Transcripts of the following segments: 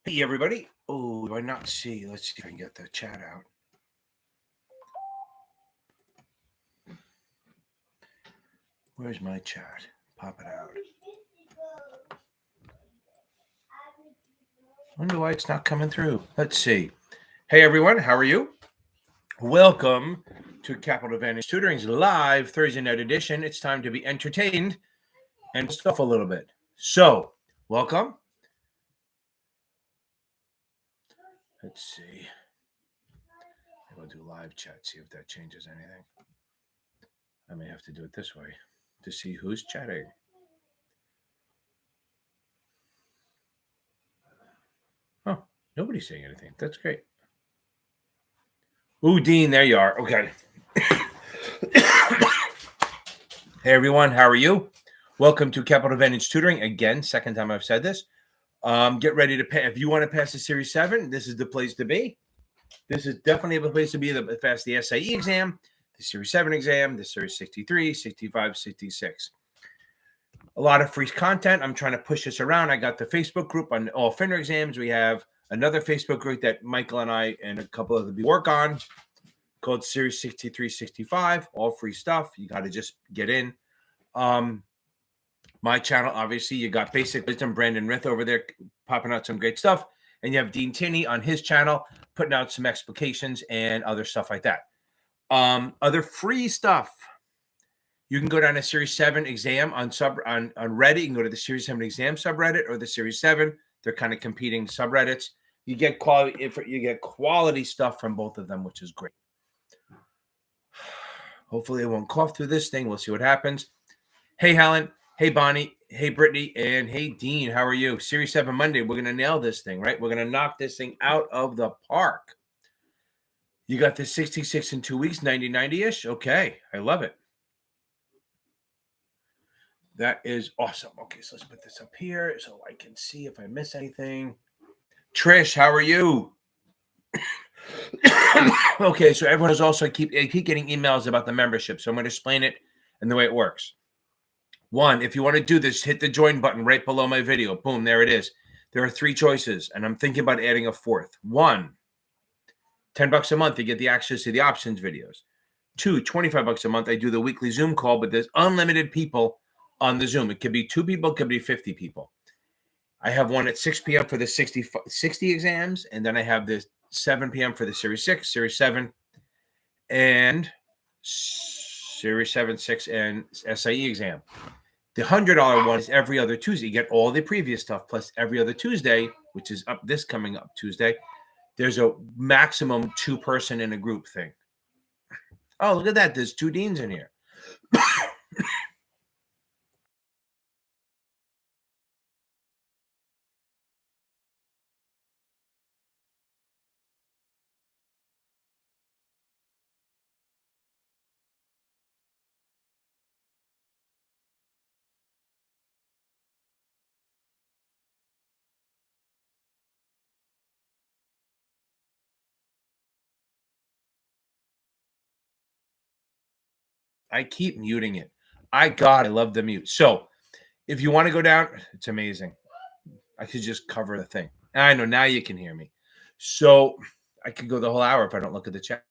Hey, everybody. Oh, do I not see? Let's see if I can get the chat out. Where's my chat? Pop it out. Wonder why it's not coming through. Let's see. Hey, everyone. How are you? Welcome to Capital Advantage Tutoring's live Thursday night edition. It's time to be entertained and stuff a little bit. So, welcome. Let's see. I'll do live chat, see if that changes anything. I may have to do it this way to see who's chatting. Oh, nobody's saying anything. That's great. Ooh, Dean, there you are. Okay. Hey, everyone. How are you? Welcome to Capital Advantage Tutoring. Again, second time I've said this. Get ready to pass. If you want to pass the Series 7, this is the place to be. This is definitely the place to be to pass the SIE exam, the Series 7 exam, the Series 63, 65, 66. A lot of free content. I'm trying to push this around. I got the Facebook group on all FINRA exams. We have another Facebook group that Michael and I and a couple of people work on called Series 63, 65, all free stuff. You got to just get in. My channel, obviously, you got Basic Wisdom, Brandon Rith over there popping out some great stuff. And you have Dean Tinney on his channel putting out some explications and other stuff like that. Other free stuff. You can go down to Series 7 exam on Reddit. You can go to the Series 7 exam subreddit or the Series 7. They're kind of competing subreddits. You get quality stuff from both of them, which is great. Hopefully, I won't cough through this thing. We'll see what happens. Hey, Helen. Hey, Bonnie. Hey, Brittany. And hey, Dean. How are you? Series 7 Monday. We're going to nail this thing, right? We're going to knock this thing out of the park. You got the 66 in 2 weeks, 90-ish. Okay. I love it. That is awesome. Okay, so let's put this up here so I can see if I miss anything. Trish, how are you? Okay, so everyone is also keep getting emails about the membership. So I'm going to explain it and the way it works. One, if you want to do this, hit the join button right below my video. Boom, there it is. There are 3 choices, and I'm thinking about adding a 4th. 1, $10 a month to get the access to the options videos. 2, $25 a month. I do the weekly Zoom call, but there's unlimited people on the Zoom. It could be 2 people, it could be 50 people. I have one at 6 p.m. for the 60 exams, and then I have this 7 p.m. for the Series 6, Series 7, and Series 7, 6, and SIE exam. The $100 one is every other Tuesday. You get all the previous stuff, plus every other Tuesday, which is coming up Tuesday, there's a maximum 2-person in a group thing. Oh, look at that. There's 2 deans in here. I keep muting it. I love the mute. So if you want to go down, it's amazing. I could just cover the thing. I know now you can hear me. So I could go the whole hour if I don't look at the chat.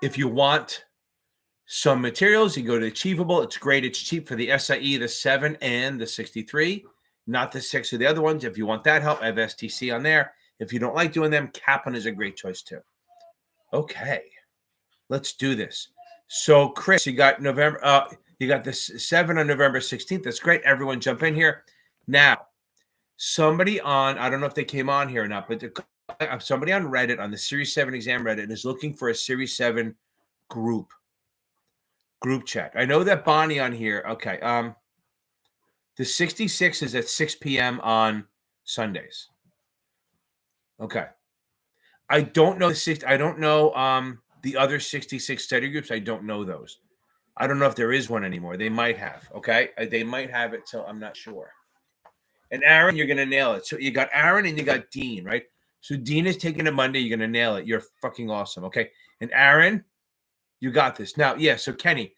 If you want some materials, you go to Achievable. It's great. It's cheap for the SIE, the 7 and the 63, not the 6 or the other ones. If you want that help, I have STC on there. If you don't like doing them, Kaplan is a great choice too. Okay, let's do this. So, Chris, you got November. You got this 7 on November 16th. That's great. Everyone jump in here. Now, somebody on, I don't know if they came on here or not, but somebody on Reddit, on the Series 7 exam Reddit, is looking for a Series 7 group chat. I know that Bonnie on here. Okay. The 66 is at 6 p.m. on Sundays. Okay. I don't know the other 66 study groups. I don't know those. I don't know if there is one anymore. They might have. Okay. They might have it. So I'm not sure. And Aaron, you're going to nail it. So you got Aaron and you got Dean, right? So Dean is taking it Monday. You're going to nail it. You're fucking awesome. Okay. And Aaron, you got this. Now, yeah. So Kenny,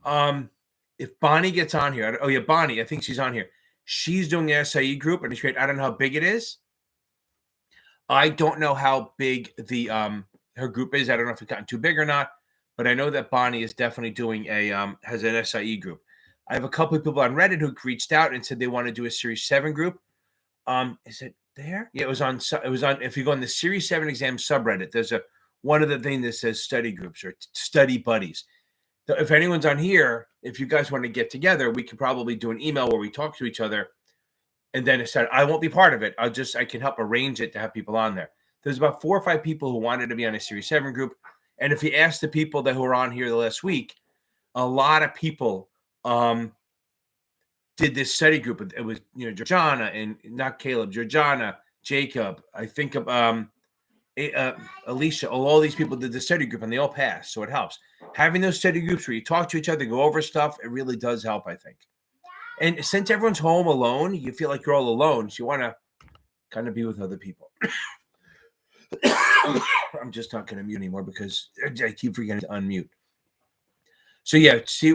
if Bonnie gets on here, Bonnie, I think she's on here. She's doing an SIE group, and it's great. I don't know how big it is. I don't know how big the her group is. I don't know if it's gotten too big or not, but I know that Bonnie is definitely doing a has an SIE group. I have a couple of people on Reddit who reached out and said they want to do a Series 7 group. Is it there? Yeah, it was on. If you go on the Series 7 exam subreddit, there's one of the things that says study groups or study buddies. If anyone's on here, if you guys want to get together, we could probably do an email where we talk to each other. And then it said, I won't be part of it. I can help arrange it to have people on there. There's about 4 or 5 people who wanted to be on a Series 7 group. And if you ask the people that who were on here the last week, a lot of people did this study group. It was, Georgiana and not Caleb, Georgiana, Jacob, I think of Alicia. All these people did the study group and they all passed. So it helps. Having those study groups where you talk to each other, go over stuff, it really does help, I think. And since everyone's home alone, you feel like you're all alone. So you want to kind of be with other people. I'm just not going to mute anymore because I keep forgetting to unmute. So yeah, see,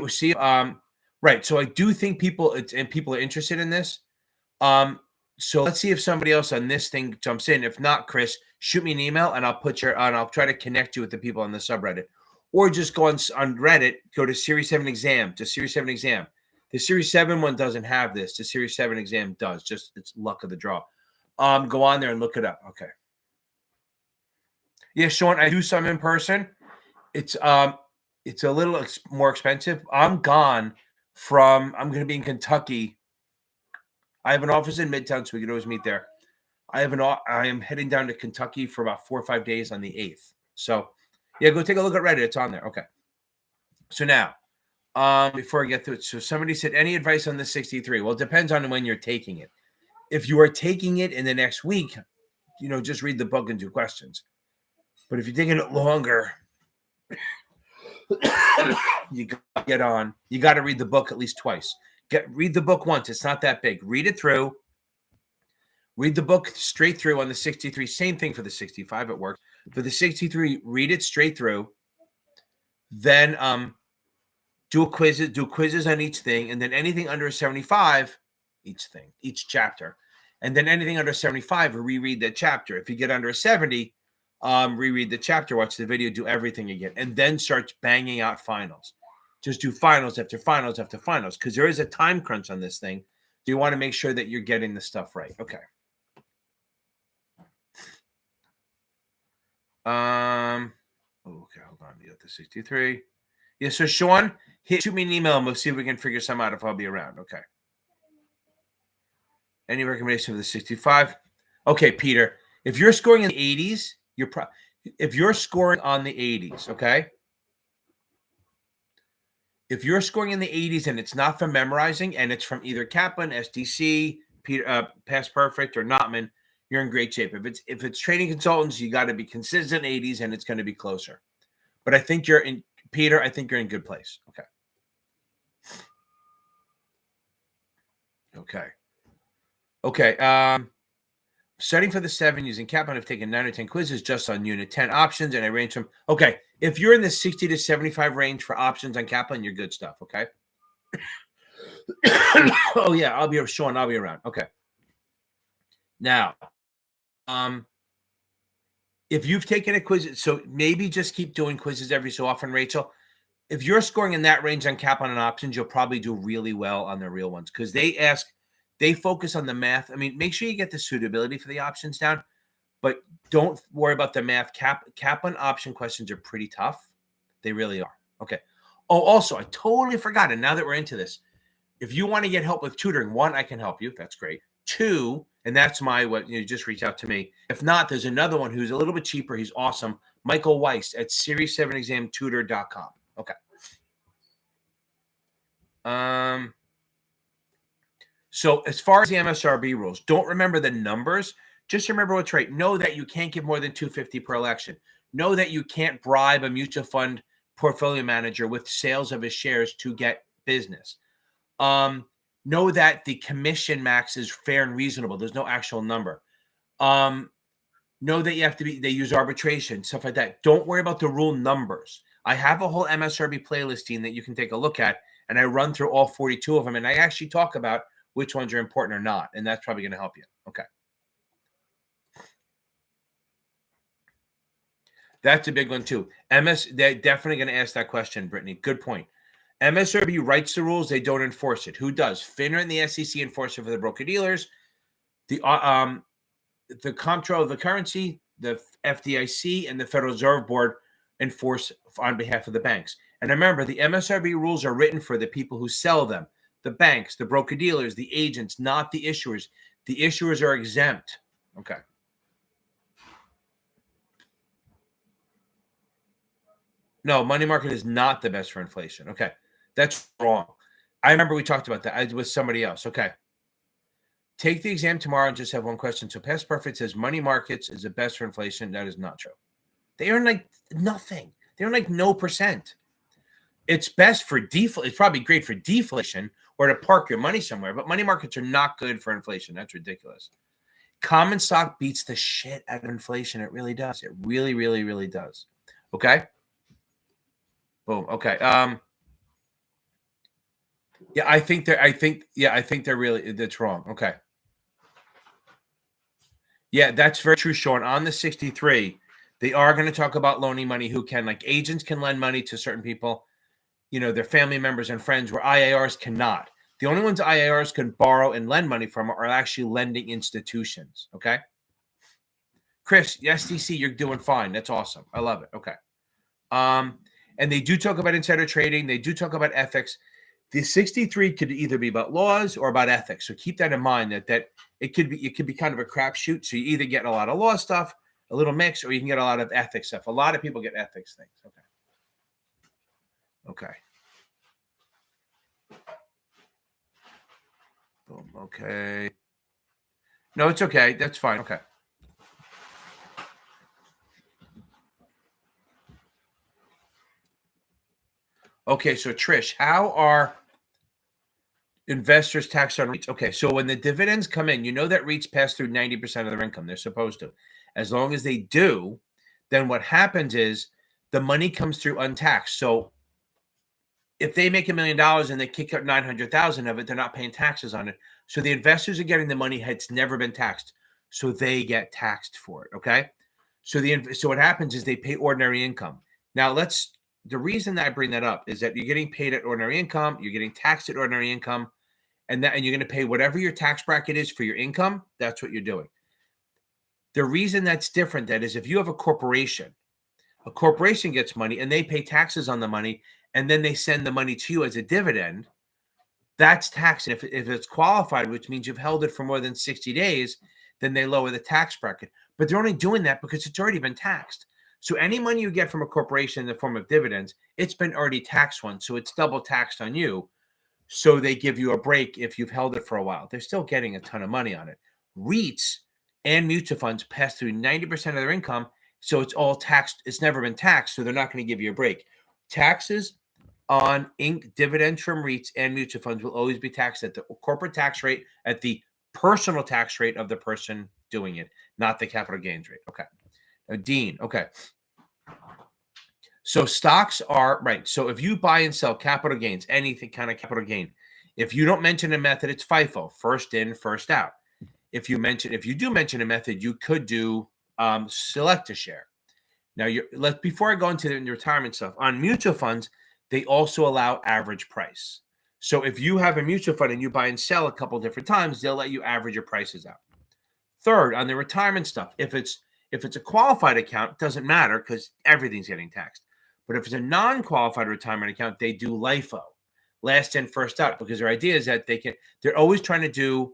right. So I do think people are interested in this. So let's see if somebody else on this thing jumps in. If not, Chris, shoot me an email and I'll try to connect you with the people on the subreddit, or just go on Reddit, go to Series 7 exam, to Series 7 exam. The Series 7 one doesn't have this. The Series 7 exam does. Just it's luck of the draw. Go on there and look it up. Okay. Yeah, Sean, I do some in person. It's a little more expensive. I'm going to be in Kentucky. I have an office in Midtown, so we can always meet there. I am heading down to Kentucky for about 4 or 5 days on the 8th. So yeah, go take a look at Reddit. It's on there. Okay. So now, before I get to it, so somebody said, any advice on the 63? Well, it depends on when you're taking it. If you are taking it in the next week, just read the book and do questions. But if you're taking it longer, you got to get on. You got to read the book at least twice. Read the book once. It's not that big. Read it through. Read the book straight through on the 63. Same thing for the 65. It works. For the 63, read it straight through. Then do quizzes on each thing, and then anything under 75, each chapter, and then anything under 75, reread that chapter. If you get under a 70, reread the chapter, watch the video, do everything again, and then start banging out finals. Just do finals after finals after finals, because there is a time crunch on this thing. So you want to make sure that you're getting the stuff right. Okay. Okay, hold on. We got the 63. Yeah, so Sean, shoot me an email and we'll see if we can figure some out if I'll be around. Okay. Any recommendation for the 65? Okay, Peter. If you're scoring in the 80s, if you're scoring on the 80s, okay? If you're scoring in the 80s and it's not from memorizing and it's from either Kaplan, SDC, Past Perfect, or Notman, you're in great shape. If it's training consultants, you got to be consistent 80s and it's going to be closer. But I think Peter, I think you're in a good place. Okay. Studying for the 7 using Kaplan, I've taken 9 or 10 quizzes just on Unit 10 options, and I range from. Okay, if you're in the 60 to 75 range for options on Kaplan, you're good stuff. Okay. Oh yeah, I'll be around. Okay. Now, if you've taken a quiz, so maybe just keep doing quizzes every so often, Rachel. If you're scoring in that range on Kaplan and options, you'll probably do really well on the real ones because they focus on the math. I mean, make sure you get the suitability for the options down, but don't worry about the math. Kaplan option questions are pretty tough. They really are. Okay. Oh, also, I totally forgot. And now that we're into this, if you want to get help with tutoring, 1, I can help you. That's great. 2, and that's just reach out to me. If not, there's another one who's a little bit cheaper. He's awesome. Michael Weiss at series7examtutor.com. Okay. So as far as the MSRB rules, don't remember the numbers. Just remember what's right. Know that you can't give more than $250 per election. Know that you can't bribe a mutual fund portfolio manager with sales of his shares to get business. Know that the commission max is fair and reasonable. There's no actual number. Know that they use arbitration, stuff like that. Don't worry about the rule numbers. I have a whole MSRB playlist team that you can take a look at, and I run through all 42 of them. And I actually talk about which ones are important or not. And that's probably going to help you. Okay. That's a big one too. They're definitely going to ask that question, Brittany. Good point. MSRB writes the rules, they don't enforce it. Who does? FINRA and the SEC enforce it for the broker dealers. The Comptroller of the Currency, the FDIC, and the Federal Reserve Board enforce on behalf of the banks. And remember, the MSRB rules are written for the people who sell them, the banks, the broker dealers, the agents, not the issuers. The issuers are exempt. Okay. No, money market is not the best for inflation. Okay. That's wrong. I remember we talked about that with somebody else. Okay. Take the exam tomorrow and just have one question. So Past Perfect says money markets is the best for inflation. That is not true. They earn like nothing. They earn like no percent. It's best for deflation. It's probably great for deflation or to park your money somewhere, but money markets are not good for inflation. That's ridiculous. Common stock beats the shit out of inflation. It really does. It really, really, really does. Okay. Boom. Okay. Yeah, I think they're really, that's wrong. Okay. Yeah, that's very true, Sean. On the 63, they are going to talk about loaning money. Who can, like agents can lend money to certain people, their family members and friends, where IARs cannot. The only ones IARs can borrow and lend money from are actually lending institutions. Okay. Chris, the SDC, you're doing fine. That's awesome. I love it. Okay. And they do talk about insider trading. They do talk about ethics. The 63 could either be about laws or about ethics. So keep that in mind that it could be kind of a crapshoot. So you either get a lot of law stuff, a little mix, or you can get a lot of ethics stuff. A lot of people get ethics things. Okay. Boom. Okay. No, it's okay. That's fine. Okay. Okay. So Trish, how are investors taxed on REITs? Okay, so when the dividends come in, that REITs pass through 90% of their income. They're supposed to. As long as they do, then what happens is the money comes through untaxed. So if they make $1 million and they kick out 900,000 of it, they're not paying taxes on it. So the investors are getting the money. It's never been taxed. So they get taxed for it. Okay. So what happens is they pay ordinary income. Now the reason that I bring that up is that you're getting paid at ordinary income. You're getting taxed at ordinary income. And you're going to pay whatever your tax bracket is for your income. That's what you're doing. The reason that's different then is if you have a corporation gets money and they pay taxes on the money, and then they send the money to you as a dividend, that's taxed. And if it's qualified, which means you've held it for more than 60 days, then they lower the tax bracket. But they're only doing that because it's already been taxed. So any money you get from a corporation in the form of dividends, it's been already taxed once. So it's double taxed on you. So they give you a break if you've held it for a while. They're still getting a ton of money on it. REITs and mutual funds pass through 90% of their income. So it's all taxed. It's never been taxed. So they're not going to give you a break. Taxes on dividends from REITs and mutual funds will always be taxed at the corporate tax rate, at the personal tax rate of the person doing it, not the capital gains rate. Okay. Now, Dean. Okay. So stocks are right. So if you buy and sell capital gains, anything kind of capital gain, if you don't mention a method, it's FIFO, first in, first out. If you do mention a method, you could do select a share. Now, before I go into the retirement stuff, on mutual funds, they also allow average price. So if you have a mutual fund and you buy and sell a couple different times, they'll let you average your prices out. Third, on the retirement stuff, if it's a qualified account, it doesn't matter because everything's getting taxed. But if it's a non-qualified retirement account, they do LIFO, last in, first out, because their idea is that they're always trying to do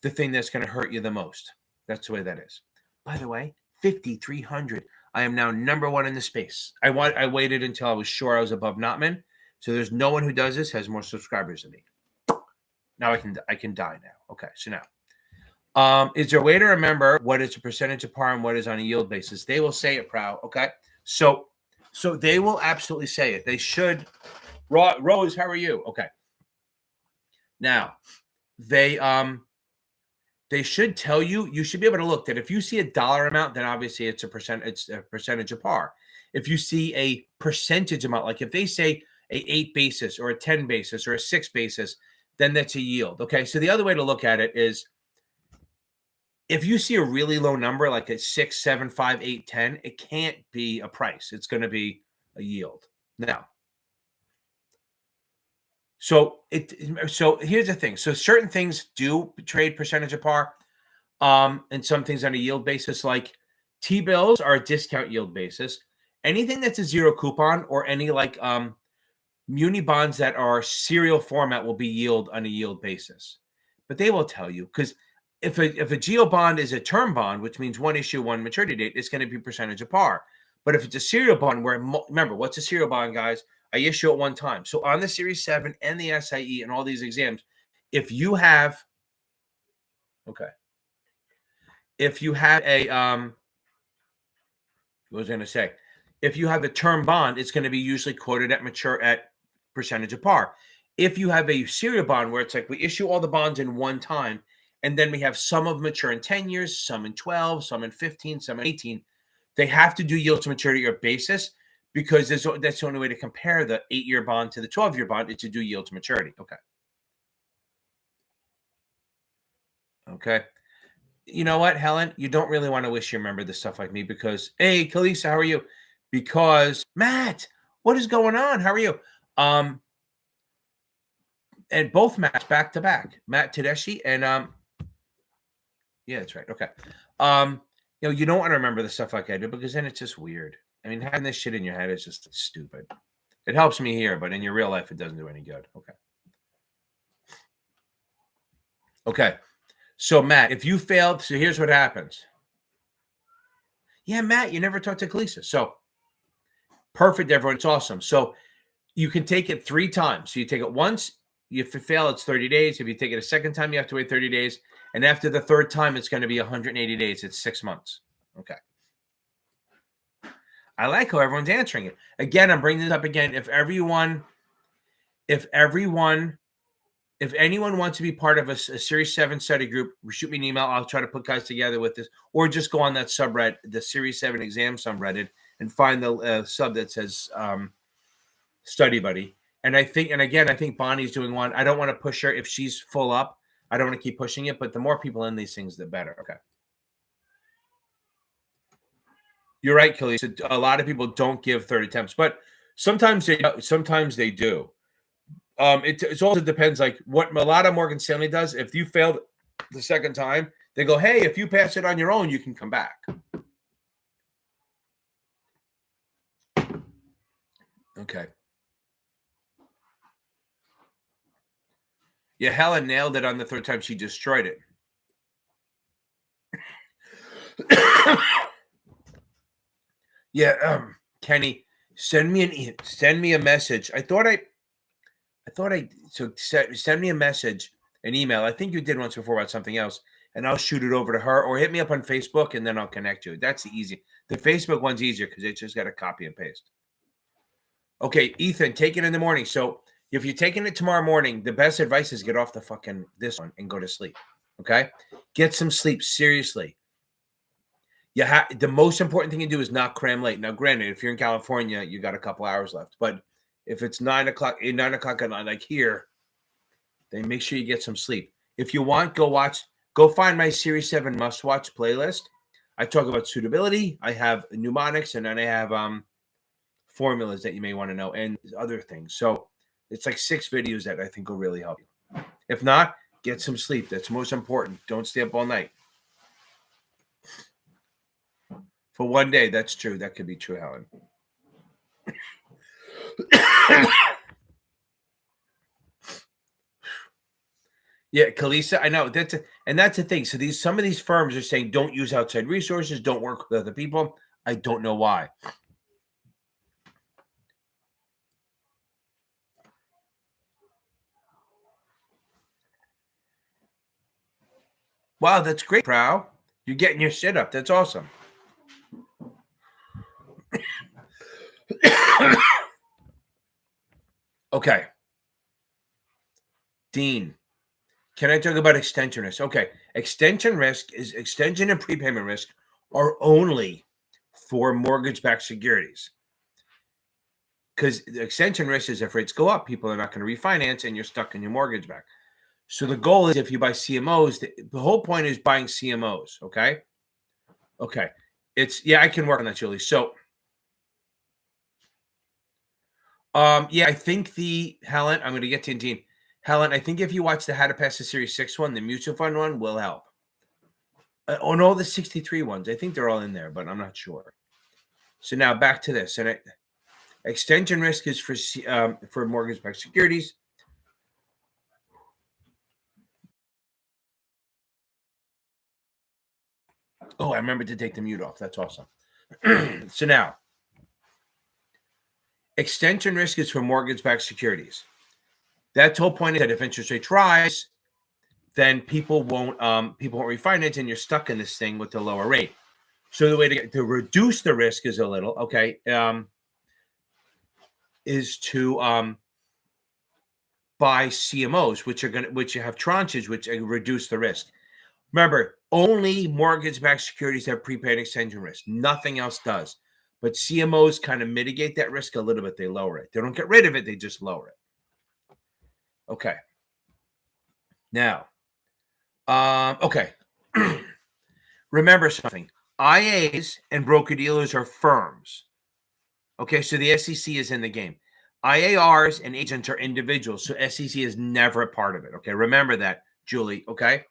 the thing that's going to hurt you the most. That's the way that is. By the way, 5,300. I am now number one in the space. I waited until I was sure I was above Notman. So there's no one who does this has more subscribers than me. Now I can die now. Okay, so now, is there a way to remember what is a percentage of par and what is on a yield basis? They will say it, Prow. Okay, so they will absolutely say it. They should. Rose, how are you? Okay. Now, they should tell you. You should be able to look that if you see a dollar amount, then obviously it's a percentage of par. If you see a percentage amount, like if they say a 8 basis or a 10 basis or a 6 basis, then that's a yield. Okay, so the other way to look at it is if you see a really low number like a 6, 7, 5, 8, 10, it can't be a price. It's going to be a yield. Now, so here's the thing. So certain things do trade percentage of par, and some things on a yield basis, like T-bills are a discount yield basis. Anything that's a zero coupon or any like muni bonds that are serial format will be yield on a yield basis. But they will tell you, because if a geo bond is a term bond, which means one issue, one maturity date, it's going to be percentage of par. But if it's a serial bond, where remember, what's a serial bond, guys? I issue at one time. So on the Series 7 and the SIE and all these exams, if you have, if you have a, what was I going to say? If you have a term bond, it's going to be usually quoted at percentage of par. If you have a serial bond where it's like we issue all the bonds in one time, and then we have some of mature in 10 years, some in 12, some in 15, some in 18, they have to do yield to maturity or basis, because that's the only way to compare the 8-year bond to the 12-year bond is to do yield to maturity. Okay. You know what, Helen? You don't really want to wish you remember this stuff like me because, hey, Kalisa, how are you? Because, Matt, what is going on? How are you? And both Matts back to back, Matt Tedeschi and yeah, that's right. Okay. You don't want to remember the stuff like I do because then it's just weird. I mean, having this shit in your head is just stupid. It helps me here, but in your real life, it doesn't do any good. Okay. So Matt, if you failed, so here's what happens. Yeah, Matt, you never talked to Kalisa. So perfect, everyone. It's awesome. So you can take it 3 times. So you take it once. If you fail, it's 30 days. If you take it a second time, you have to wait 30 days. And after the third time, it's going to be 180 days. It's 6 months. Okay. I like how everyone's answering it. Again, I'm bringing this up again. If anyone wants to be part of a Series 7 study group, shoot me an email. I'll try to put guys together with this. Or just go on that subreddit, the Series 7 exam subreddit, and find the sub that says Study Buddy. And I think Bonnie's doing one. I don't want to push her if she's full up. I don't want to keep pushing it, but the more people in these things, the better. Okay. You're right, Kelly. So a lot of people don't give 30 attempts, but sometimes they do. It also depends, like what a lot of Morgan Stanley does. If you failed the second time, they go, hey, if you pass it on your own, you can come back. Okay. Yeah, Helen nailed it on the third time. She destroyed it. Yeah, Kenny, send me a message. Send me a message, an email. I think you did once before about something else, and I'll shoot it over to her, or hit me up on Facebook, and then I'll connect you. That's the easy. The Facebook one's easier because they just got to copy and paste. Okay, Ethan, take it in the morning. So if you're taking it tomorrow morning, the best advice is get off the fucking this one and go to sleep. Okay, get some sleep. Seriously. The most important thing to do is not cram late. Now, granted, if you're in California, you got a couple hours left. But if it's 9 o'clock at night, like here, then make sure you get some sleep. If you want, go find my Series 7 must-watch playlist. I talk about suitability. I have mnemonics, and then I have formulas that you may want to know and other things. So it's like 6 videos that I think will really help you. If not, get some sleep. That's most important. Don't stay up all night. For one day, that's true. That could be true, Helen. Yeah, Kalisa, I know that's the thing. So some of these firms are saying don't use outside resources, don't work with other people. I don't know why. Wow, that's great, Prow. You're getting your shit up. That's awesome. Okay. Dean, can I talk about extension risk? Okay. Extension and prepayment risk are only for mortgage-backed securities. Because the extension risk is if rates go up, people are not going to refinance and you're stuck in your mortgage back. So the goal is if you buy CMOs, the whole point is buying CMOs. Okay. Okay. I can work on that, Julie. So, yeah, I think Helen, I'm going to get to Dean. Helen, I think if you watch the How to Pass the Series 6 one, the mutual fund one will help. On all the 63 ones, I think they're all in there, but I'm not sure. So now back to this. And extension risk is for mortgage-backed securities. Oh, I remember to take the mute off. That's awesome. So now, extension risk is for mortgage-backed securities. That whole point is that if interest rates rise, then people won't refinance, and you're stuck in this thing with the lower rate. So the way to reduce the risk is a little is to buy CMOs, which have tranches which reduce the risk. Remember, only mortgage-backed securities have prepaid extension risk. Nothing else does. But CMOs kind of mitigate that risk a little bit. They lower it. They don't get rid of it. They just lower it. Okay. Now, okay. Remember something. IAs and broker-dealers are firms. Okay, so the SEC is in the game. IARs and agents are individuals, so SEC is never a part of it. Okay, remember that, Julie, okay?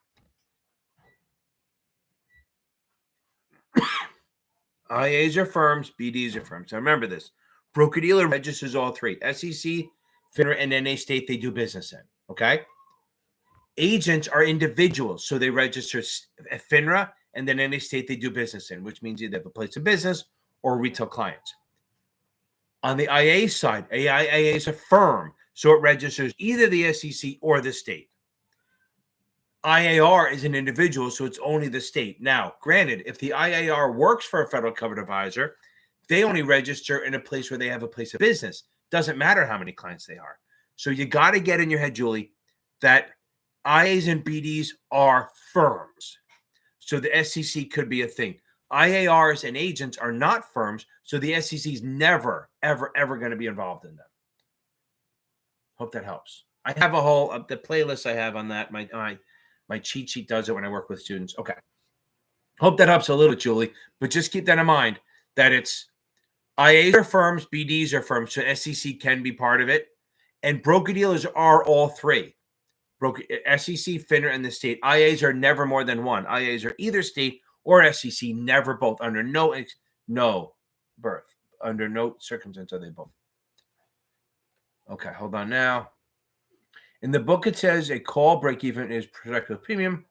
IAs are firms, BDs are firms. Now remember this. Broker-dealer registers all three. SEC, FINRA, and any state they do business in, okay? Agents are individuals, so they register at FINRA and then any state they do business in, which means either they have a place of business or retail clients. On the IA side, AIA is a firm, so it registers either the SEC or the state. IAR is an individual, so it's only the state. Now, granted, if the IAR works for a federal covered advisor, they only register in a place where they have a place of business. Doesn't matter how many clients they are. So you got to get in your head, Julie, that IAs and BDs are firms. So the SEC could be a thing. IARs and agents are not firms, so the SEC is never, ever, ever going to be involved in them. Hope that helps. I have a whole the playlist I have on that. My cheat sheet does it when I work with students. Okay. Hope that helps a little, Julie. But just keep that in mind that it's IAs are firms, BDs are firms, so SEC can be part of it. And broker-dealers are all three. SEC, FINRA, and the state. IAs are never more than one. IAs are either state or SEC, never both. Under no circumstance are they both. Okay, hold on now. In the book, it says a call break-even is protected with premium.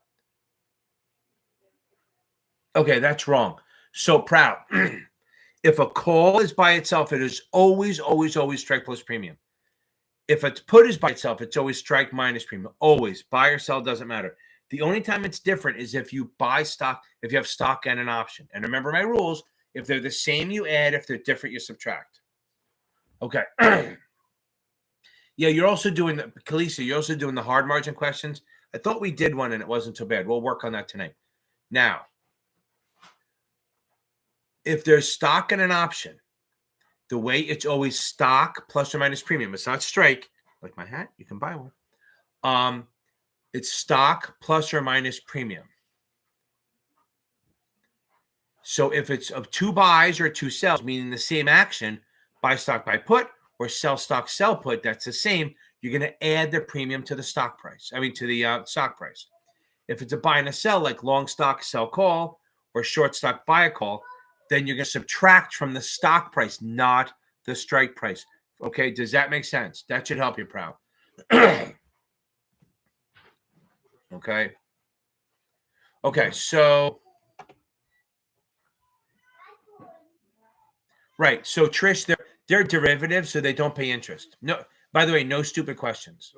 Okay, that's wrong. So proud. If a call is by itself, it is always, always, always strike plus premium. If a put is by itself, it's always strike minus premium. Always. Buy or sell doesn't matter. The only time it's different is if you buy stock, if you have stock and an option. And remember my rules. If they're the same, you add. If they're different, you subtract. Okay. Yeah, you're also doing Kalisa, you're also doing the hard margin questions. I thought we did one and it wasn't so bad. We'll work on that tonight. Now, if there's stock and an option, the way it's always stock plus or minus premium. It's not strike, like my hat. You can buy one. It's stock plus or minus premium. So if it's of two buys or two sells, meaning the same action, buy stock, buy put, or sell stock, sell put, that's the same. You're going to add the premium to the stock price. I mean, to the stock price. If it's a buy and a sell, like long stock, sell call, or short stock, buy a call, then you're going to subtract from the stock price, not the strike price. Okay, does that make sense? That should help you, Proud. Okay. Okay, so right. So Trish, they're derivatives, so they don't pay interest. No, by the way, no stupid questions.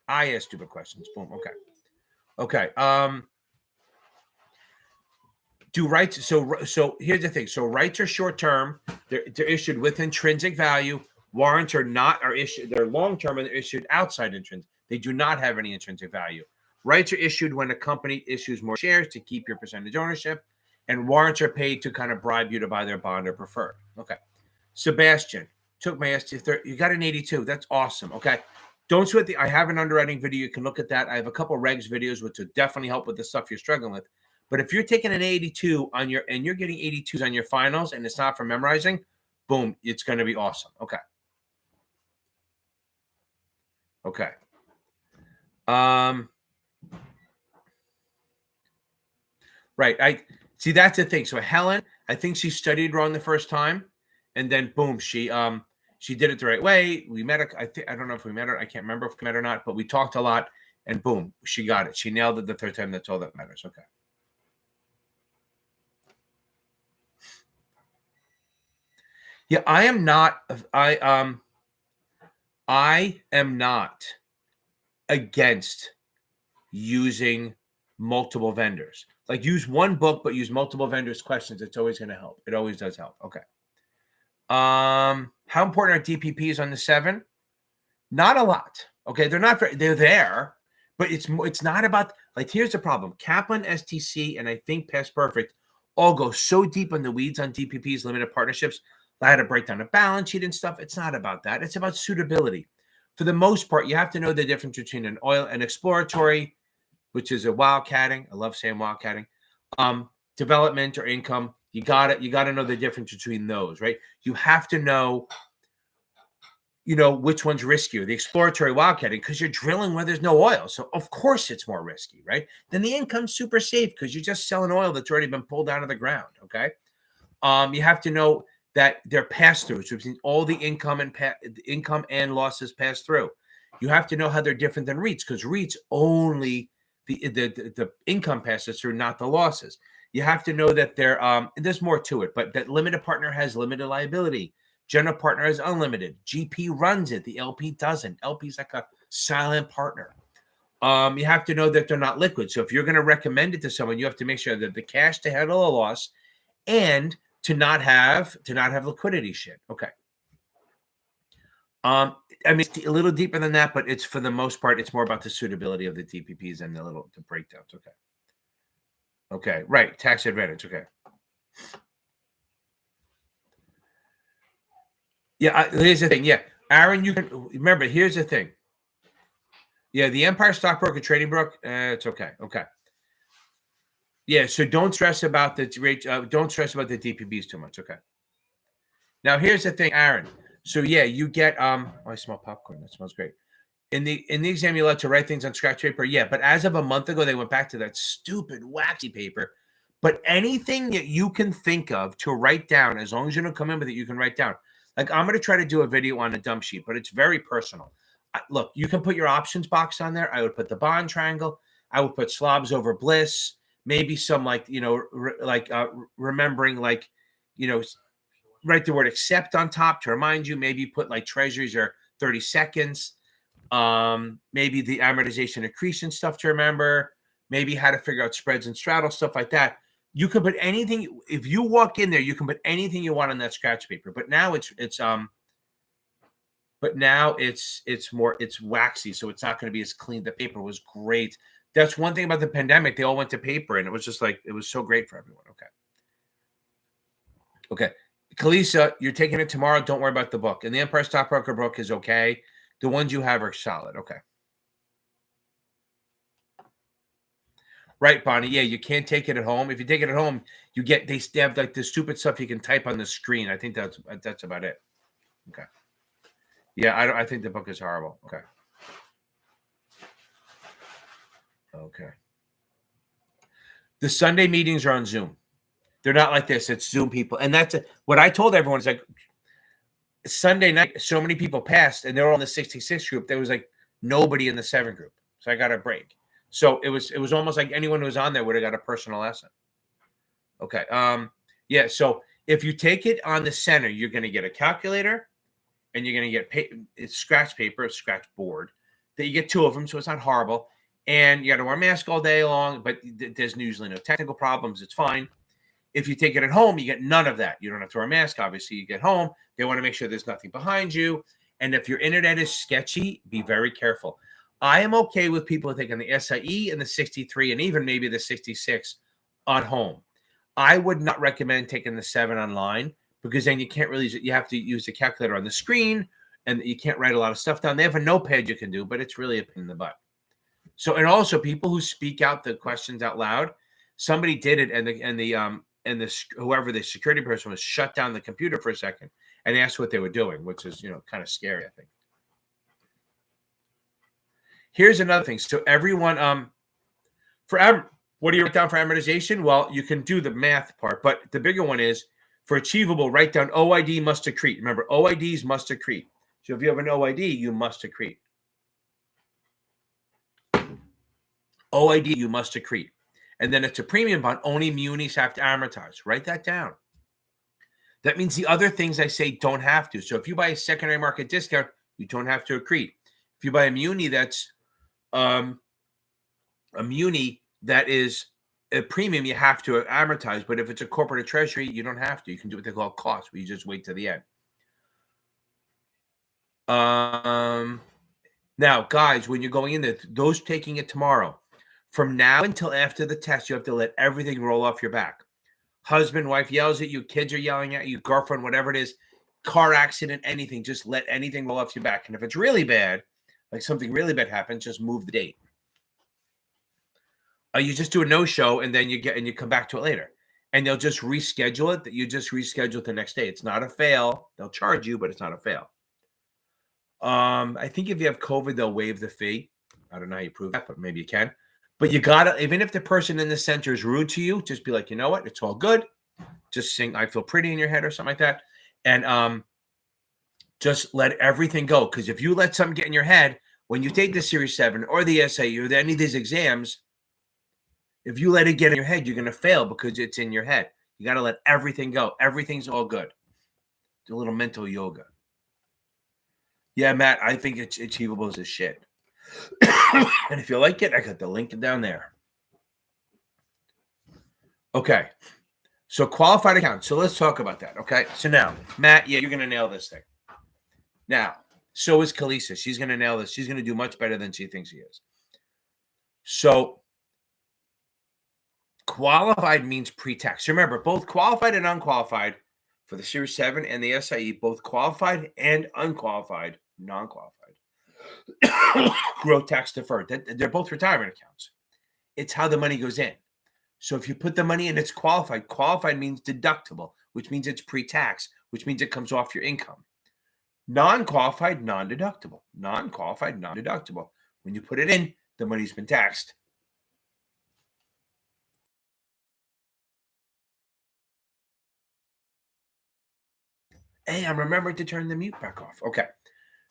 I ask stupid questions. Boom. Okay. Okay. Do rights. So here's the thing. So rights are short term. They're issued with intrinsic value. Warrants are issued. They're long term and they're issued outside intrinsic. They do not have any intrinsic value. Rights are issued when a company issues more shares to keep your percentage ownership, and warrants are paid to kind of bribe you to buy their bond or preferred. Okay. Sebastian took my ST30. You got an 82. That's awesome. Okay. Don't sweat I have an underwriting video. You can look at that. I have a couple regs videos, which will definitely help with the stuff you're struggling with. But if you're taking an 82 on your, and you're getting 82s on your finals and it's not for memorizing, boom, it's going to be awesome. Okay. Okay. Right. I see, that's the thing. So Helen, I think she studied wrong the first time, and then boom, she did it the right way. We met her. I don't know if we met her. I can't remember if we met her or not, but we talked a lot, and boom, she got it. She nailed it the third time. That's all that matters. Okay. Yeah, I am not against using multiple vendors. Like, use one book, but use multiple vendors' questions. It's always going to help. It always does help. Okay. How important are DPPs on the 7? Not a lot. Okay, they're there, but it's not about, like, here's the problem. Kaplan, STC, and I think Past Perfect all go so deep in the weeds on DPPs, limited partnerships. I had to break down a balance sheet and stuff. It's not about that. It's about suitability. For the most part, you have to know the difference between an oil and exploratory, which is a wildcatting. I love saying wildcatting. Development or income. You got to know the difference between those, right? You have to know, which one's riskier, the exploratory wildcatting, because you're drilling where there's no oil. So of course it's more risky, right? Then the income's super safe because you're just selling oil that's already been pulled out of the ground. Okay. You have to know that they're pass-throughs, which means all the income and losses pass through. You have to know how they're different than REITs, because REITs only the income passes through, not the losses. You have to know that there's more to it, but that limited partner has limited liability. General partner is unlimited. GP runs it. The LP doesn't. LP is like a silent partner. You have to know that they're not liquid. So if you're going to recommend it to someone, you have to make sure that the cash to handle a loss and to not have liquidity shit. Okay. I mean, it's a little deeper than that, but it's, for the most part, it's more about the suitability of the DPPs and the breakdowns. Okay. Okay. Right. Tax advantage. Okay. Yeah. Here's the thing. Yeah. Aaron, you can remember, here's the thing. Yeah. The Empire Stockbroker Trading Book. It's okay. Okay. Yeah. So don't stress about the rate. Don't stress about the DPPs too much. Okay. Now, here's the thing, Aaron. So yeah, you get, oh, I smell popcorn. That smells great. In the exam, you're allowed to write things on scratch paper. Yeah, but as of a month ago, they went back to that stupid waxy paper. But anything that you can think of to write down, as long as you don't come in with it, you can write down. Like, I'm going to try to do a video on a dump sheet, but it's very personal. Look, you can put your options box on there. I would put the bond triangle. I would put slobs over bliss. Maybe some, like, remembering, like, write the word accept on top to remind you. Maybe put like treasuries or 30 seconds. Maybe the amortization accretion stuff to remember. Maybe how to figure out spreads and straddle, stuff like that. You can put anything. If you walk in there, you can put anything you want on that scratch paper. But now it's waxy, so it's not going to be as clean. The paper was great. That's one thing about the pandemic. They all went to paper, and it was just like, it was so great for everyone. Okay. Okay. Kalisa, you're taking it tomorrow. Don't worry about the book. And the Empire Stockbroker book is okay. The ones you have are solid. Okay. Right, Bonnie. Yeah, you can't take it at home. If you take it at home, they have like the stupid stuff you can type on the screen. I think that's about it. Okay. Yeah, I think the book is horrible. Okay. Okay. The Sunday meetings are on Zoom. They're not like this. It's Zoom people. And that's what I told everyone is, like, Sunday night, so many people passed, and they're all in the 66 group. There was like nobody in the 7 group. So I got a break. So it was almost like anyone who was on there would have got a personal lesson. Okay. Yeah. So if you take it on the center, you're going to get a calculator, and you're going to get it's scratch paper, a scratch board. That you get 2 of them, so it's not horrible. And you got to wear a mask all day long, but there's usually no technical problems. It's fine. If you take it at home, you get none of that. You don't have to wear a mask. Obviously, you get home. They want to make sure there's nothing behind you. And if your internet is sketchy, be very careful. I am okay with people taking the SIE and the 63 and even maybe the 66 at home. I would not recommend taking the 7 online, because then you can't really, you have to use the calculator on the screen, and you can't write a lot of stuff down. They have a notepad you can do, but it's really a pain in the butt. So, and also people who speak out the questions out loud, somebody did it, and the whoever the security person was shut down the computer for a second and asked what they were doing, which is, kind of scary, I think. Here's another thing. So everyone, what do you write down for amortization? Well, you can do the math part, but the bigger one is for achievable, write down OID must accrete. Remember, OIDs must accrete. So if you have an OID, you must accrete. OID, you must accrete. And then it's a premium bond. Only munis have to amortize. Write that down. That means the other things I say don't have to. So if you buy a secondary market discount, you don't have to accrete. If you buy a muni that's a muni that is a premium, you have to amortize. But if it's a corporate or treasury, you don't have to. You can do what they call cost, where you just wait to the end. Now, guys, when you're going in there, those taking it tomorrow, from now until after the test, you have to let everything roll off your back. Husband, wife yells at you, kids are yelling at you, girlfriend, whatever it is, car accident, anything, just let anything roll off your back. And if it's really bad, like something really bad happens, just move the date. You just do a no-show, and then you come back to it later. And they'll just reschedule it. That you just reschedule it the next day. It's not a fail. They'll charge you, but it's not a fail. I think if you have COVID, they'll waive the fee. I don't know how you prove that, but maybe you can. But you gotta, even if the person in the center is rude to you, just be like, you know what? It's all good. Just sing "I Feel Pretty" in your head or something like that. And just let everything go. Because if you let something get in your head, when you take the Series 7 or the SAE or any of these exams, if you let it get in your head, you're going to fail because it's in your head. You got to let everything go. Everything's all good. Do a little mental yoga. Yeah, Matt, I think it's achievable as a shit. And if you like it, I got the link down there. Okay. So qualified account. So let's talk about that. Okay. So now, Matt, yeah, you're going to nail this thing. Now, so is Kalisa. She's going to nail this. She's going to do much better than she thinks she is. So qualified means pre-tax. Remember, both qualified and unqualified for the Series 7 and the SIE, both qualified and unqualified, non-qualified, growth tax deferred. They're both retirement accounts. It's how the money goes in. So if you put the money in, it's qualified. Qualified means deductible, which means it's pre-tax, which means it comes off your income. Non-qualified, non-deductible. Non-qualified, non-deductible. When you put it in, the money's been taxed. Hey, I'm remembering to turn the mute back off. Okay.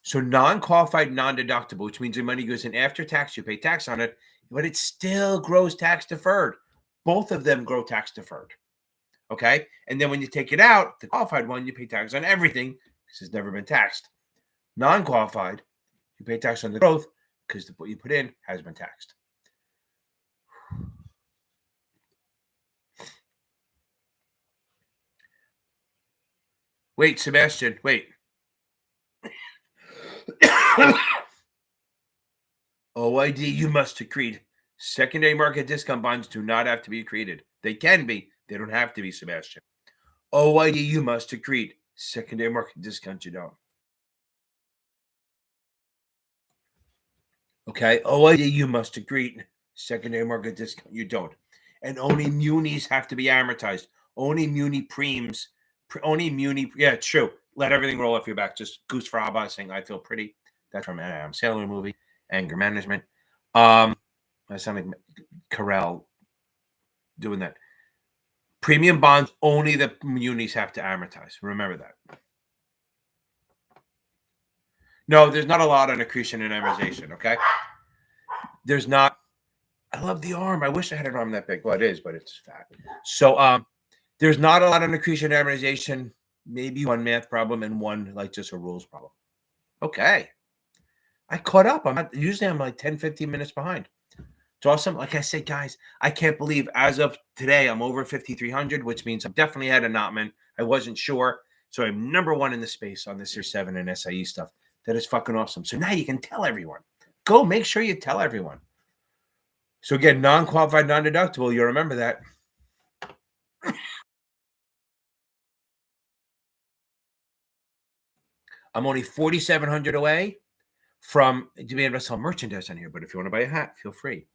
So non-qualified, non-deductible, which means your money goes in after tax, you pay tax on it, but it still grows tax deferred. Both of them grow tax deferred. Okay. And then when you take it out, the qualified one, you pay tax on everything because it's never been taxed. Non-qualified, you pay tax on the growth because what you put in has been taxed. Wait, Sebastian, wait. OID, you must accrete. Secondary market discount bonds do not have to be accreted. They can be. They don't have to be, Sebastian. OID, you must accrete. Secondary market discount, you don't. Okay. OID, you must accrete. Secondary market discount, you don't. And only munis have to be amortized. Only muni preems. Only muni. Yeah, it's true. Let everything roll off your back. Just Goose for Abba saying "I feel pretty." That's from Adam Sandler movie. Anger management. I sound like Carell doing that. Premium bonds, only the munis have to amortize. Remember that. No, there's not a lot on accretion and amortization, okay? There's not. I love the arm. I wish I had an arm that big. Well, it is, but it's fat. So there's not a lot on accretion and amortization. Maybe one math problem and one like just a rules problem. Okay. I caught up. Usually I'm like 10, 15 minutes behind. It's awesome. Like I said, guys, I can't believe as of today, I'm over 5,300, which means I've definitely had an allotment. I wasn't sure. So I'm number one in the space on this Series 7 and SIE stuff. That is fucking awesome. So now you can tell everyone. Go make sure you tell everyone. So again, non-qualified, non-deductible. You'll remember that. I'm only 4,700 away from being able to sell merchandise on here. But if you want to buy a hat, feel free.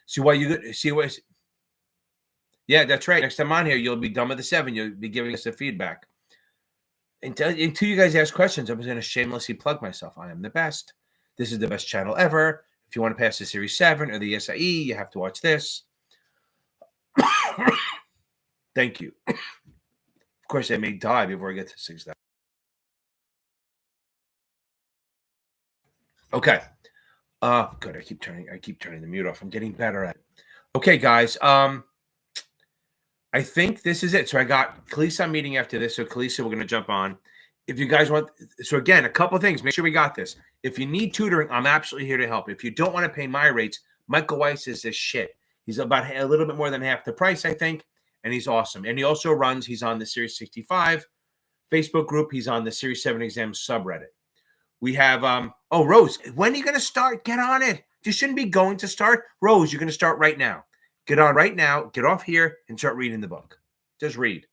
See why you see what? Yeah, that's right. Next time on here, you'll be done with the 7. You'll be giving us the feedback. Until you guys ask questions, I'm just going to shamelessly plug myself. I am the best. This is the best channel ever. If you want to pass the Series 7 or the SIE, you have to watch this. Thank you. Of course, I may die before I get to 6,000. Okay. Good. I keep turning the mute off. I'm getting better at it. Okay, guys. I think this is it. So I got Kalisa meeting after this. So Kalisa, we're going to jump on. If you guys want, so again, a couple things. Make sure we got this. If you need tutoring, I'm absolutely here to help. If you don't want to pay my rates, Michael Weiss is this shit. He's about a little bit more than half the price, I think, and he's awesome. And he also runs. He's on the Series 65 Facebook group. He's on the Series 7 exam subreddit. We have Rose. When are you going to start? Get on it. You shouldn't be going to start. Rose, you're going to start right now. Get on right now. Get off here and start reading the book. Just read.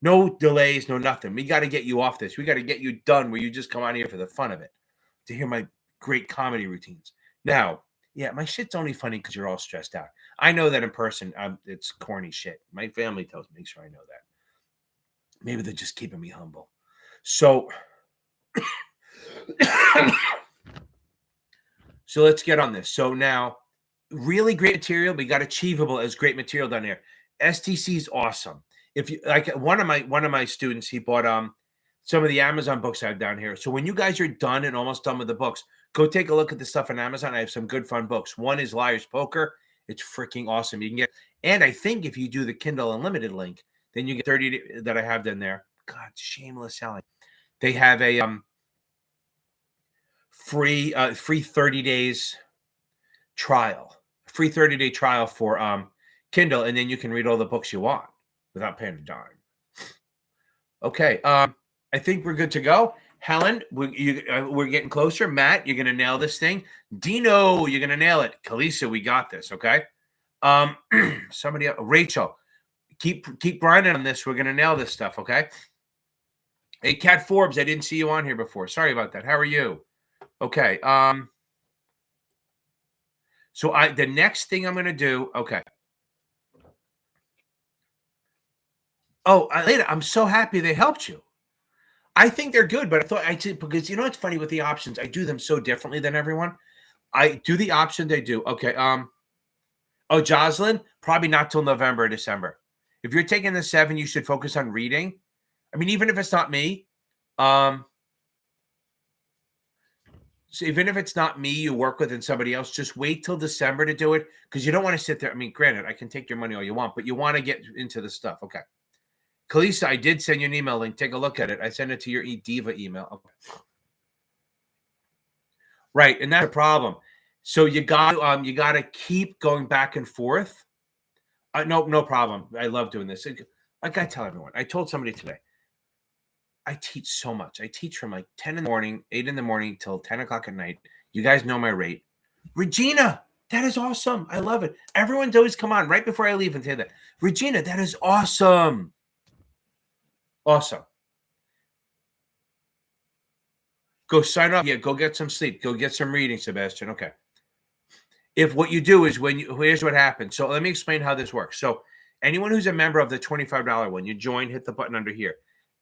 No delays, no nothing. We got to get you off this. We got to get you done where you just come on here for the fun of it, to hear my great comedy routines. Now, yeah, my shit's only funny because you're all stressed out. I know that in person, it's corny shit. My family tells me, make sure I know that. Maybe they're just keeping me humble. So, so let's get on this. So now, really great material. We got Achievable as great material down here. STC is awesome. If you like, one of my students, he bought some of the Amazon books I have down here. So when you guys are done and almost done with the books, go take a look at the stuff on Amazon. I have some good fun books. One is Liar's Poker. It's freaking awesome. You can get, and I think if you do the Kindle Unlimited link, then you get 30 that I have in there. God, shameless selling. They have a free 30 days trial. Free 30-day trial for Kindle, and then you can read all the books you want without paying a dime. Okay, I think we're good to go. Helen, we're getting closer. Matt, you're going to nail this thing. Dino, you're going to nail it. Kalisa, we got this, okay? Somebody else, Rachel, keep grinding on this. We're going to nail this stuff, okay? Hey, Cat Forbes, I didn't see you on here before. Sorry about that. How are you? Okay, so the next thing I'm going to do, okay. Oh, Leda, I'm so happy they helped you. I think they're good, but I thought because you know what's funny with the options, I do them so differently than everyone. I do the option they do. Okay. Jocelyn, probably not till November or December. If you're taking the 7, you should focus on reading. I mean, even if it's not me, so even if it's not me you work with and somebody else, just wait till December to do it because you don't want to sit there. I mean, granted, I can take your money all you want, but you want to get into the stuff. Okay. Kalisa, I did send you an email link. Take a look at it. I sent it to your eDiva email. Okay. Right, and that's a problem. So you got to keep going back and forth. No problem. I love doing this. Like I tell everyone, I told somebody today, I teach so much. I teach from like 10 in the morning, 8 in the morning till 10 o'clock at night. You guys know my rate. Regina, that is awesome. I love it. Everyone's always come on right before I leave and say that. Regina, that is awesome. Awesome. Go sign up. Yeah, go get some sleep. Go get some reading, Sebastian. Okay. If what you do is here's what happens. So let me explain how this works. So anyone who's a member of the $25 one, you join, hit the button under here.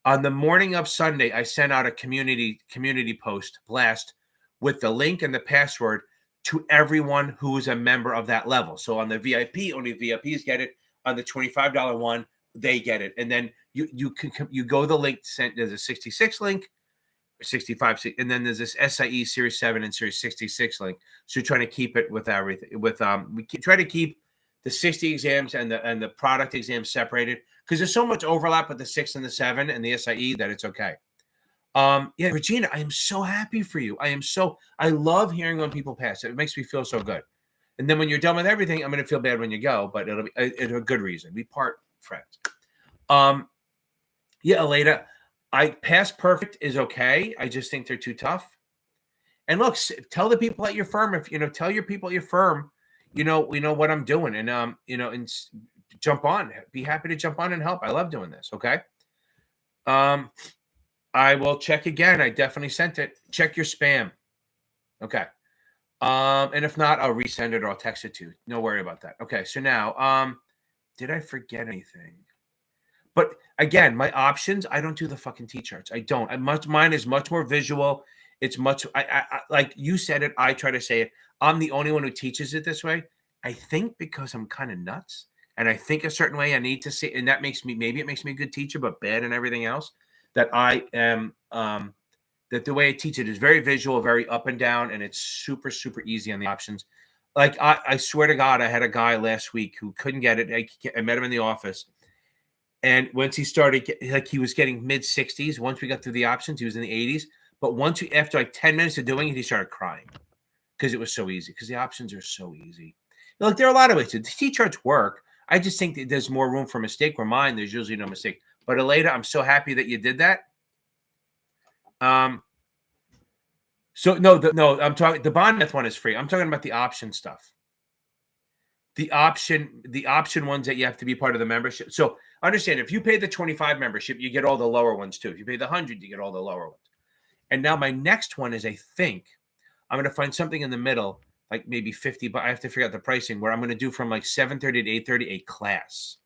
On the morning of Sunday, I sent out a community post blast with the link and the password to everyone who is a member of that level. So on the VIP, only VIPs get it. On the $25 one, they get it. And then you go the link sent. There's a 66 link, 65, and then there's this SIE Series 7 and Series 66 link. So you're trying to keep it with everything. Try to keep the 60 exams and the product exams separated because there's so much overlap with the 6 and the 7 and the SIE that it's okay. Yeah, Regina, I am so happy for you. I love hearing when people pass. It makes me feel so good. And then when you're done with everything, I'm going to feel bad when you go, but it'll be a good reason. We part friends. Yeah, Aleda, I pass perfect is okay. I just think they're too tough. And look, tell the people at your firm, tell your people at your firm, we know what I'm doing, and and jump on. Be happy to jump on and help. I love doing this. Okay. I will check again. I definitely sent it. Check your spam. Okay. And if not, I'll resend it or I'll text it to you. No worry about that. Okay. So now, did I forget anything? But again, my options, I don't do the fucking T-charts. I don't. Mine is much more visual. It's much. I like you said it. I try to say it. I'm the only one who teaches it this way. I think because I'm kind of nuts, and I think a certain way. I need to say, and that makes me maybe it makes me a good teacher, but bad and everything else. That I am. That the way I teach it is very visual, very up and down, and it's super super easy on the options. Like I swear to God, I had a guy last week who couldn't get it. I met him in the office. And once he started, like he was getting mid 60s. Once we got through the options, he was in the 80s. But after like 10 minutes of doing it, he started crying because it was so easy. Because the options are so easy. Look, there are a lot of ways. The T-charts work. I just think that there's more room for mistake. Where mine, there's usually no mistake. But Aleda, I'm so happy that you did that. So no, I'm talking. The bond myth one is free. I'm talking about the option stuff. The option ones that you have to be part of the membership. So understand, if you pay the 25 membership, you get all the lower ones too. If you pay the 100, you get all the lower ones. And now my next one is, I think I'm going to find something in the middle, like maybe 50, but I have to figure out the pricing, where I'm going to do from like 7:30 to 8:30 a class.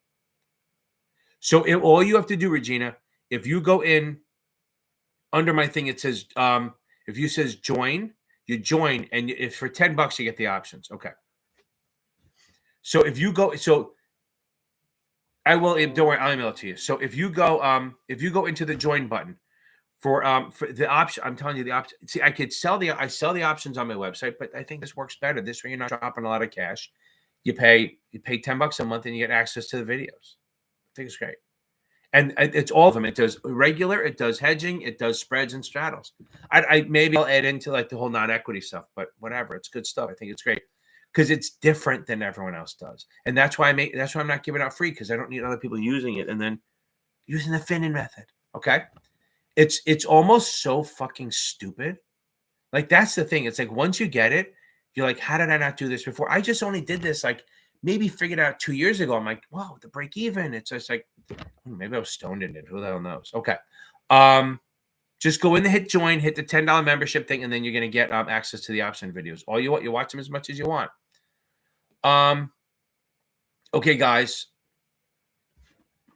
So all you have to do, Regina, if you go in under my thing, it says, if you says join, you join, and if for $10 you get the options. Okay. So if you go, I will, don't worry, I'll email it to you. So if you go into the join button for the option, I'm telling you the option. See, I sell the options on my website, but I think this works better. This way you're not dropping a lot of cash. You pay $10 a month and you get access to the videos. I think it's great. And it's all of them. It does regular, it does hedging, it does spreads and straddles. Maybe I'll add into like the whole non-equity stuff, but whatever. It's good stuff. I think it's great because it's different than everyone else does. And that's why I'm not giving out free, because I don't need other people using it and then using the Finnan method. Okay. It's almost so fucking stupid. Like, that's the thing. It's like, once you get it, you're like, how did I not do this before? I just only did this like maybe figured out 2 years ago. I'm like, wow, the break even. It's just like, maybe I was stoned in it. Who the hell knows? Okay. Just go in the hit join, hit the $10 membership thing, and then you're gonna get access to the option videos. All you want, you watch them as much as you want. Okay, guys.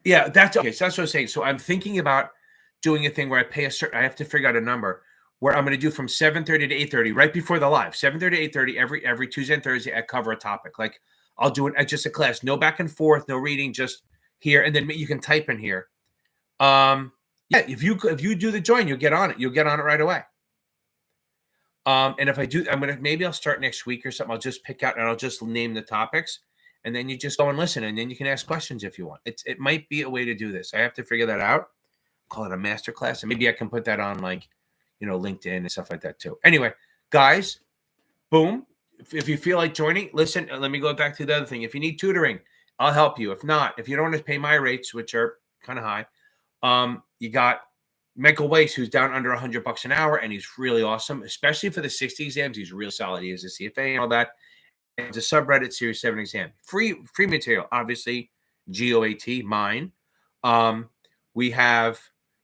Yeah, that's okay. So that's what I'm saying. So I'm thinking about doing a thing where I have to figure out a number where I'm going to do from 7:30 to 8:30, right before the live, 7:30 to 8:30 every Tuesday and Thursday. I cover a topic. Like, I'll do it at just a class, no back and forth, no reading, just here, and then you can type in here. Yeah, if you do the join, you'll get on it. You'll get on it right away. And if I do, maybe I'll start next week or something. I'll just pick out and I'll just name the topics, and then you just go and listen, and then you can ask questions if you want. It might be a way to do this. I have to figure that out. Call it a master class, and maybe I can put that on like, LinkedIn and stuff like that too. Anyway, guys, boom. If you feel like joining, listen. Let me go back to the other thing. If you need tutoring, I'll help you. If not, if you don't want to pay my rates, which are kind of high, you got Michael Weiss, who's down under $100 an hour, and he's really awesome, especially for the 60 exams. He's real solid. He is a CFA and all that. And it's a subreddit Series 7 exam. Free material, obviously. GOAT, mine. We have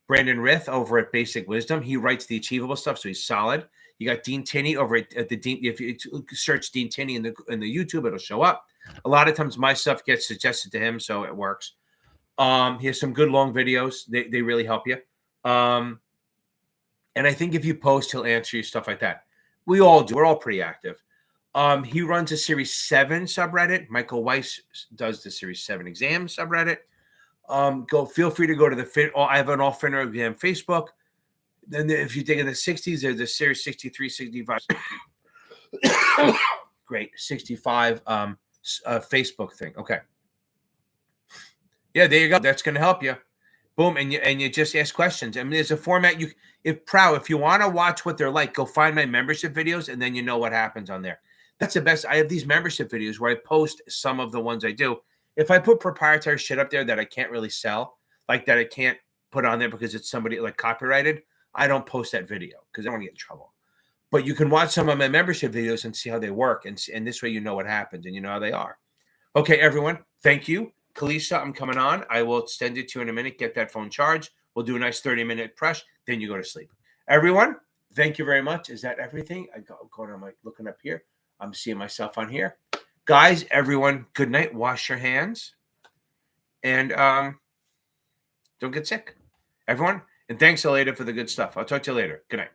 Brandon Rith over at Basic Wisdom. He writes the achievable stuff, so he's solid. You got Dean Tinney over at the Dean. If you search Dean Tinney in the YouTube, it'll show up. A lot of times my stuff gets suggested to him, so it works. He has some good long videos. They really help you. And I think if you post, he'll answer you, stuff like that. We all do. We're all pretty active. He runs a Series 7 subreddit. Michael Weiss does the Series 7 exam subreddit. Feel free to go to I have an all Finner exam Facebook. Then if you think of the 60s, there's the Series 63, 65. Great. 65 Facebook thing. Okay. Yeah, there you go. That's going to help you. Boom, and you just ask questions. I mean, there's a format if you want to watch what they're like, go find my membership videos, and then you know what happens on there. That's the best. I have these membership videos where I post some of the ones I do. If I put proprietary shit up there that I can't really sell, like that I can't put on there because it's somebody like copyrighted, I don't post that video because I don't want to get in trouble. But you can watch some of my membership videos and see how they work, and this way you know what happens and you know how they are. Okay, everyone, thank you. Kalisa, I'm coming on. I will send it to you in a minute. Get that phone charged. We'll do a nice 30-minute brush. Then you go to sleep. Everyone, thank you very much. Is that everything? I got going on looking up here. I'm seeing myself on here. Guys, everyone, good night. Wash your hands. And don't get sick. Everyone. And thanks, Aleda, for the good stuff. I'll talk to you later. Good night.